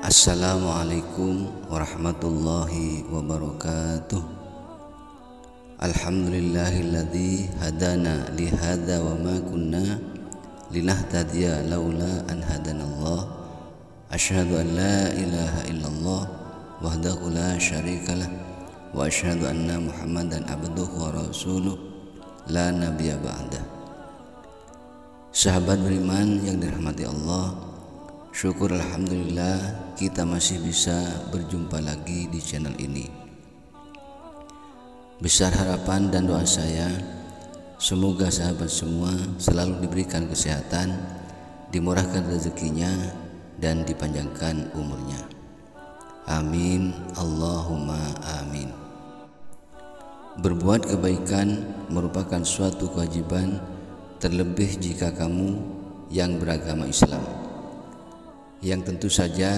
Assalamualaikum warahmatullahi wabarakatuh. Alhamdulillahilladzi hadana li hadza wa ma kunna linahtadiya laula an hadanallah. Asyhadu an la ilaha illallah wahdahu la syarikalah wa asyhadu anna Muhammadan abduhu wa rasuluh la nabiyya ba'dah. Sahabat beriman yang dirahmati Allah, syukur alhamdulillah kita masih bisa berjumpa lagi di channel ini. Besar harapan dan doa saya, semoga sahabat semua selalu diberikan kesehatan, dimurahkan rezekinya, dan dipanjangkan umurnya. Amin, Allahumma amin. Berbuat kebaikan merupakan suatu kewajiban, terlebih jika kamu yang beragama Islam, yang tentu saja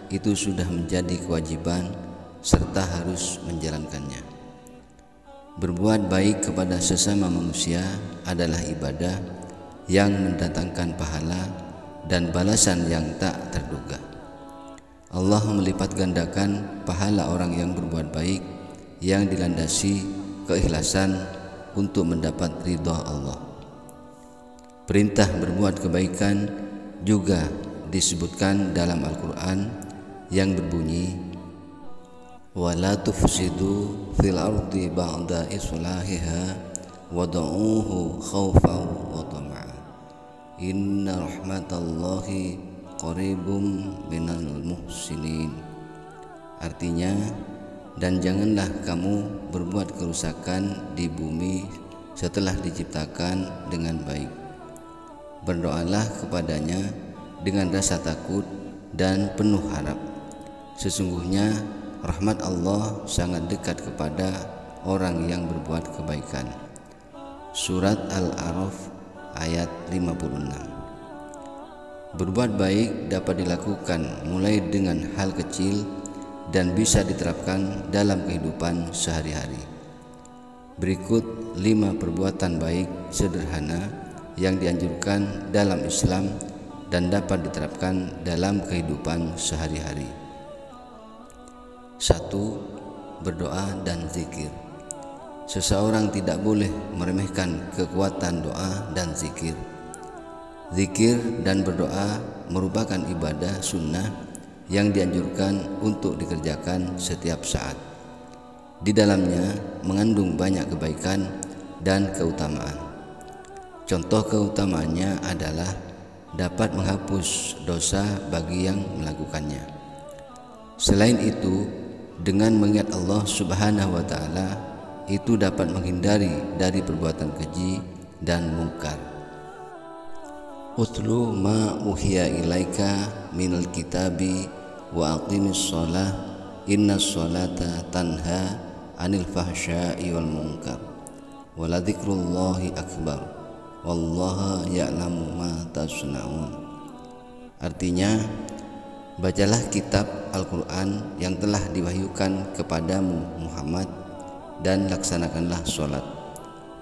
itu sudah menjadi kewajiban serta harus menjalankannya. Berbuat baik kepada sesama manusia adalah ibadah yang mendatangkan pahala dan balasan yang tak terduga. Allah melipat gandakan pahala orang yang berbuat baik yang dilandasi keikhlasan untuk mendapat ridha Allah. Perintah berbuat kebaikan juga disebutkan dalam Al-Quran yang berbunyi, wala tufsidu fil ardi ba'da islahiha wad'uuhu khawfan wa tama'a inna rahmatallahi qaribum minal muhsinin. Artinya, dan janganlah kamu berbuat kerusakan di bumi setelah diciptakan dengan baik. Berdoalah kepadanya dengan rasa takut dan penuh harap. Sesungguhnya rahmat Allah sangat dekat kepada orang yang berbuat kebaikan. Surat Al-A'raf ayat 56. Berbuat baik dapat dilakukan mulai dengan hal kecil dan bisa diterapkan dalam kehidupan sehari-hari. Berikut 5 perbuatan baik sederhana yang dianjurkan dalam Islam dan dapat diterapkan dalam kehidupan sehari-hari. 1. Berdoa dan zikir. Seseorang tidak boleh meremehkan kekuatan doa dan zikir. Zikir dan berdoa merupakan ibadah sunnah yang dianjurkan untuk dikerjakan setiap saat. Di dalamnya mengandung banyak kebaikan dan keutamaan. Contoh keutamaannya adalah dapat menghapus dosa bagi yang melakukannya. Selain itu, dengan mengingat Allah Subhanahu wa Ta'ala, itu dapat menghindari dari perbuatan keji dan mungkar. Utlu ma uhiya ilaika minal kitabi wa aqimis shalah innas sholata tanha anil fahsya'i wal munkar wa la dzikrullahi akbar wallaha ya'lamu ma tasna'un. Artinya, bacalah kitab Al-Quran yang telah diwahyukan kepadamu Muhammad dan laksanakanlah sholat.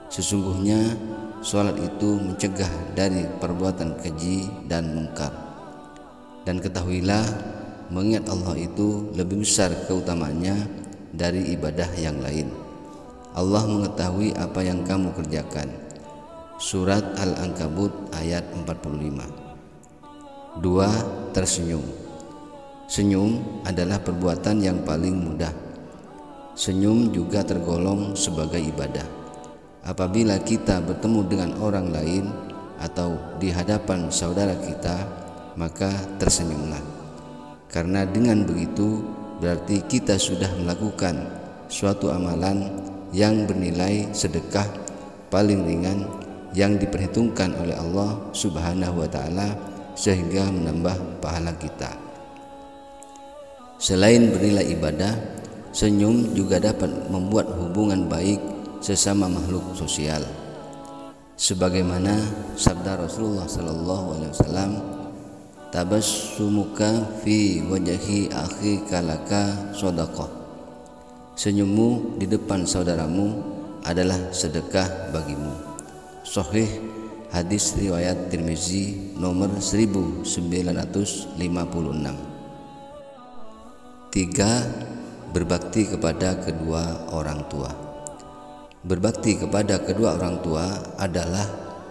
Sesungguhnya sholat itu mencegah dari perbuatan keji dan mungkar. Dan ketahuilah, mengingat Allah itu lebih besar keutamaannya dari ibadah yang lain. Allah mengetahui apa yang kamu kerjakan. Surat Al-Ankabut ayat 45. 2. Tersenyum. Senyum adalah perbuatan yang paling mudah. Senyum juga tergolong sebagai ibadah. Apabila kita bertemu dengan orang lain atau di hadapan saudara kita, maka tersenyumlah. Karena dengan begitu berarti kita sudah melakukan suatu amalan yang bernilai sedekah paling ringan yang diperhitungkan oleh Allah Subhanahu wa Ta'ala, sehingga menambah pahala kita. Selain bernilai ibadah, senyum juga dapat membuat hubungan baik sesama makhluk sosial. Sebagaimana sabda Rasulullah SAW, tabassumuka fi wajhi akhika laka shadaqah. Senyummu di depan saudaramu adalah sedekah bagimu. Sahih hadis riwayat Tirmizi nomor 1956. 3. Berbakti kepada kedua orang tua. Berbakti kepada kedua orang tua adalah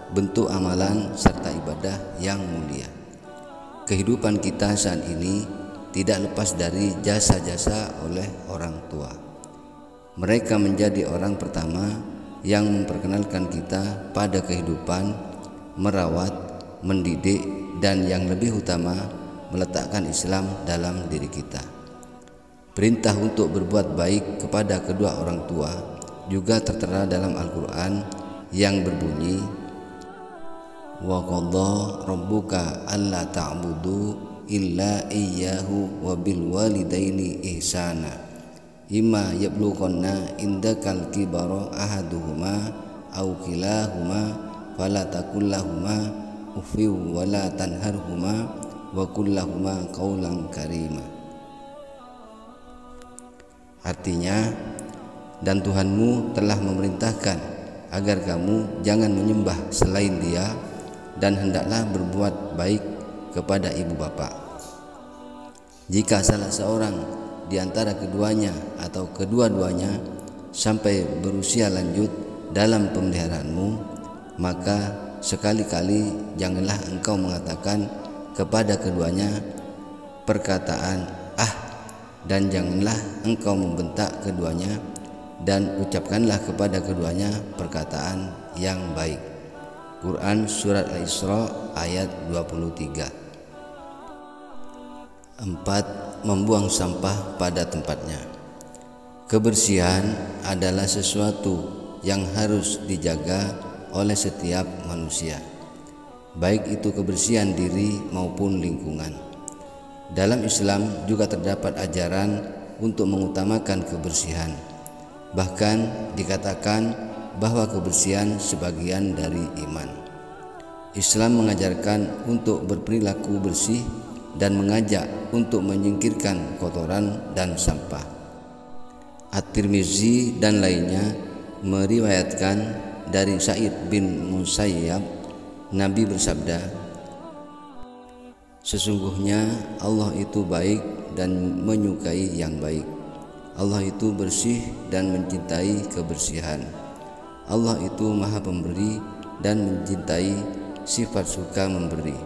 bentuk amalan serta ibadah yang mulia. Kehidupan kita saat ini tidak lepas dari jasa-jasa oleh orang tua. Mereka menjadi orang pertama yang memperkenalkan kita pada kehidupan, merawat, mendidik, dan yang lebih utama meletakkan Islam dalam diri kita. Perintah untuk berbuat baik kepada kedua orang tua juga tertera dalam Al-Quran yang berbunyi, wa qadha rabbuka alla ta'budu illa iyyahu wa bil walidaini ihsana imma yablughanna indakal kibara ahaduhuma aw kilahuma fala taqul lahumā uffin wa la tanharhumā wa qul lahumā qawlan karīmā. Artinya, dan Tuhanmu telah memerintahkan agar kamu jangan menyembah selain Dia, dan hendaklah berbuat baik kepada ibu bapa. Jika salah seorang di antara keduanya atau kedua-duanya sampai berusia lanjut dalam pemeliharaanmu, maka sekali-kali janganlah engkau mengatakan kepada keduanya perkataan "ah", dan janganlah engkau membentak keduanya, dan ucapkanlah kepada keduanya perkataan yang baik. Quran Surat Al-Isra ayat 23. 4. Membuang sampah pada tempatnya. Kebersihan adalah sesuatu yang harus dijaga oleh setiap manusia, baik itu kebersihan diri maupun lingkungan. Dalam Islam juga terdapat ajaran untuk mengutamakan kebersihan. Bahkan dikatakan bahwa kebersihan sebagian dari iman. Islam mengajarkan untuk berperilaku bersih dan mengajak untuk menyingkirkan kotoran dan sampah. At-Tirmizi dan lainnya meriwayatkan dari Sa'id bin Musayyab, Nabi bersabda, "Sesungguhnya Allah itu baik dan menyukai yang baik. Allah itu bersih dan mencintai kebersihan. Allah itu Maha Pemberi dan mencintai sifat suka memberi.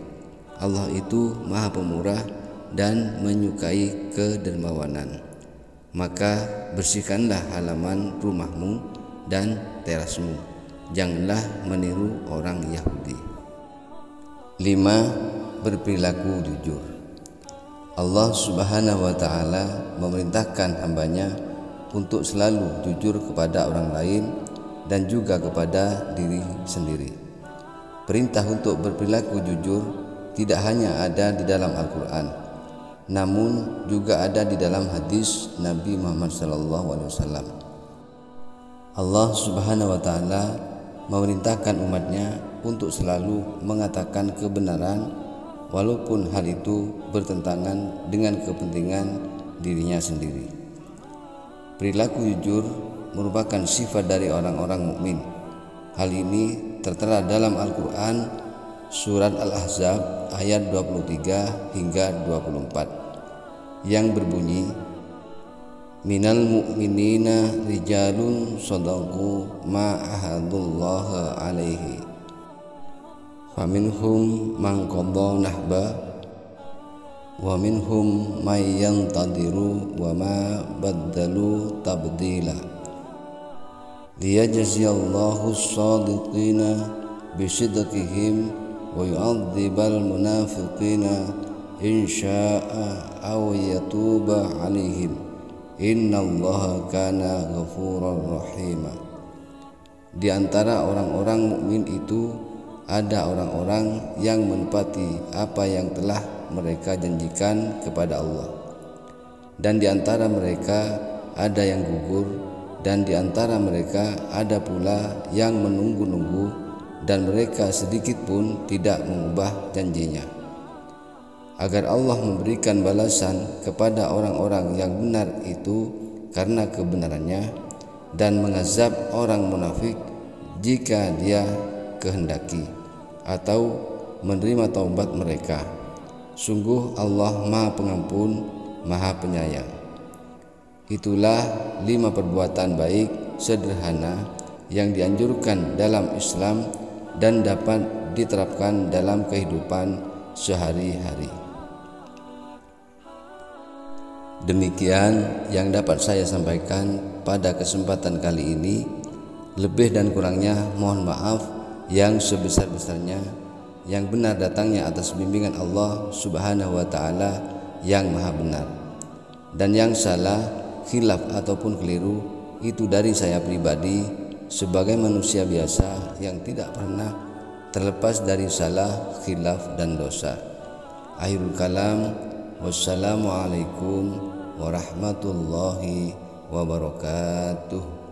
Allah itu Maha Pemurah dan menyukai kedermawanan. Maka bersihkanlah halaman rumahmu dan terasmu. Janganlah meniru orang Yahudi." 5. Berperilaku jujur. Allah Subhanahu wa Ta'ala memerintahkan hambanya untuk selalu jujur kepada orang lain dan juga kepada diri sendiri. Perintah untuk berperilaku jujur tidak hanya ada di dalam Al-Quran, namun juga ada di dalam hadis Nabi Muhammad SAW. Allah Subhanahu wa Ta'ala memerintahkan umatnya untuk selalu mengatakan kebenaran walaupun hal itu bertentangan dengan kepentingan dirinya sendiri. Perilaku jujur merupakan sifat dari orang-orang mukmin. Hal ini tertera dalam Al-Quran Surat Al-Ahzab ayat 23 hingga 24 yang berbunyi, "Minal mu'minina rijalun shadaqu ma ahadullaha alaihi faminhum man qadha nahba wa minhum may yantadiru wa ma baddalu tabdila liyajziyallahu as-shadiqina bisidqihim wa yu'adzibal munafiqina in syaa'a aw yatuba 'alaihim innallaha kana ghafurar rahima." Di antara orang-orang mukmin itu ada orang-orang yang menepati apa yang telah mereka janjikan kepada Allah, dan di antara mereka ada yang gugur, dan di antara mereka ada pula yang menunggu-nunggu, dan mereka sedikit pun tidak mengubah janjinya, agar Allah memberikan balasan kepada orang-orang yang benar itu karena kebenarannya, dan mengazab orang munafik jika Dia kehendaki atau menerima taubat mereka. Sungguh Allah Maha Pengampun, Maha Penyayang. Itulah 5 perbuatan baik sederhana yang dianjurkan dalam Islam dan dapat diterapkan dalam kehidupan sehari-hari. Demikian yang dapat saya sampaikan pada kesempatan kali ini. Lebih dan kurangnya mohon maaf yang sebesar-besarnya. Yang benar datangnya atas bimbingan Allah Subhanahu wa taala yang Maha benar. Dan yang salah, khilaf ataupun keliru itu dari saya pribadi sebagai manusia biasa yang tidak pernah terlepas dari salah, khilaf dan dosa. Akhirul kalam, wassalamualaikum warahmatullahi wabarakatuh.